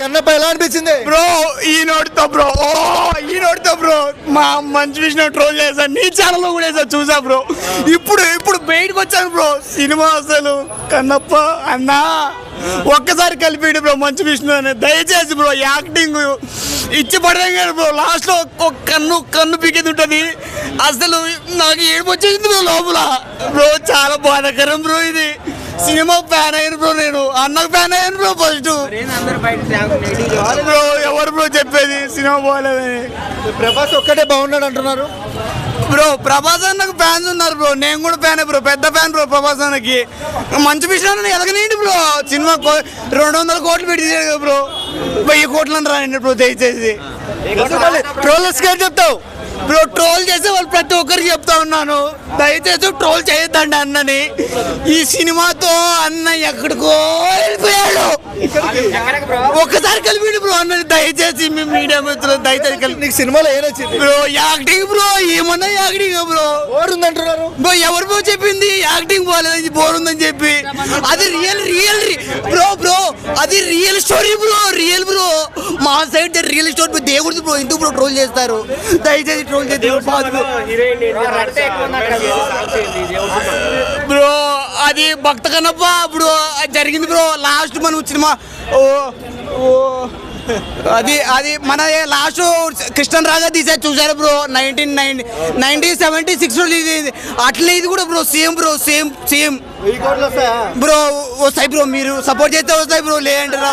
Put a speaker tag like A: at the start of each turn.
A: కన్నప్ప ఎలా అనిపించింది
B: బ్రో ఈ నోటితో బ్రో మా మంచి విషయం ట్రోల్ చేశాను, నీ ఛానల్లో కూడా వేసా చూసా బ్రో. ఇప్పుడు బయటకు వచ్చాను బ్రో. సినిమా అసలు కన్నప్ప అన్నా ఒక్కసారి కలిపిడు బ్రో మంచి విష్ణు అని. దయచేసి బ్రో యాక్టింగ్ ఇచ్చి పడదాం కానీ బ్రో లాస్ట్ లో ఒక కన్ను పీకేది ఉంటుంది. అసలు నాకు ఏడుపు వచ్చేసింది బ్రో లోపల. బ్రో చాలా బాధాకరం బ్రో. ఇది సినిమా ఫ్యాన్ అయ్యాను బ్రో, నేను అన్నకు ఫ్యాన్ అయ్యాను బ్రో ఫస్ట్. బ్రో ఎవరు బ్రో చెప్పేది సినిమా బాగాలేదని?
A: ప్రభాస్ ఒక్కటే బాగున్నాడు అంటున్నారు
B: బ్రో ప్రభాస్ అన్నకు ఫ్యాన్స్ ఉన్నారు బ్రో, నేను కూడా ఫ్యాన్ బ్రో, పెద్ద ఫ్యాన్ బ్రో ప్రభాస్ అన్నకి. మంచి విషయం ఎదగనేయండి బ్రో. సినిమా 200 కోట్లు పెట్టి కదా బ్రో, 1000 కోట్లు రాయండి బ్రో దయచేసి.
A: ట్రోలర్స్ కి చెప్తావు
B: బ్రో ట్రోల్ చేసే వాళ్ళు ప్రతి ఒక్కరికి చెప్తా ఉన్నాను, దయచేసి ట్రోల్ చేయొద్దండి అన్నని. ఈ సినిమాతో అన్న ఎక్కడికో వెళ్ళిపోయాడు. ఒక్కసారి కలిపి బ్రో అన్నని దయచేసి మీ మీడియా మిత్రులు దయచేసి కలిపి.
A: నీకు సినిమాలో ఏం నచ్చింది
B: బ్రో యాక్టింగ్ బ్రో, ఏమన్నా యాక్టింగ్ బ్రో.
A: బోర్ ఉందంటున్నారు
B: బ్రో ఎవరు బ్రో చెప్పింది యాక్టింగ్ బాగాలేదని, బోర్ ఉందని చెప్పి? అది రియల్ బ్రో అది real story bro, real bro. మా సైడ్ రియల్ స్టోరీ దేవుడిది బ్రో. ఎందుకు బ్రో ట్రోల్ చేస్తారు? దయచేసి ట్రోల్ చేసి బ్రో. అది భక్త కన్నప్ప బ్రో జరిగింది బ్రో. లాస్ట్ మనం సినిమా అది మన లాస్ట్ కృష్ణన్ రాజా తీసా చూసారు బ్రో. 1976 అట్లే ఇది కూడా bro same bro, same bro. వస్తాయి బ్రో, మీరు సపోర్ట్ చేస్తే వస్తాయి బ్రో, లేదంటారా?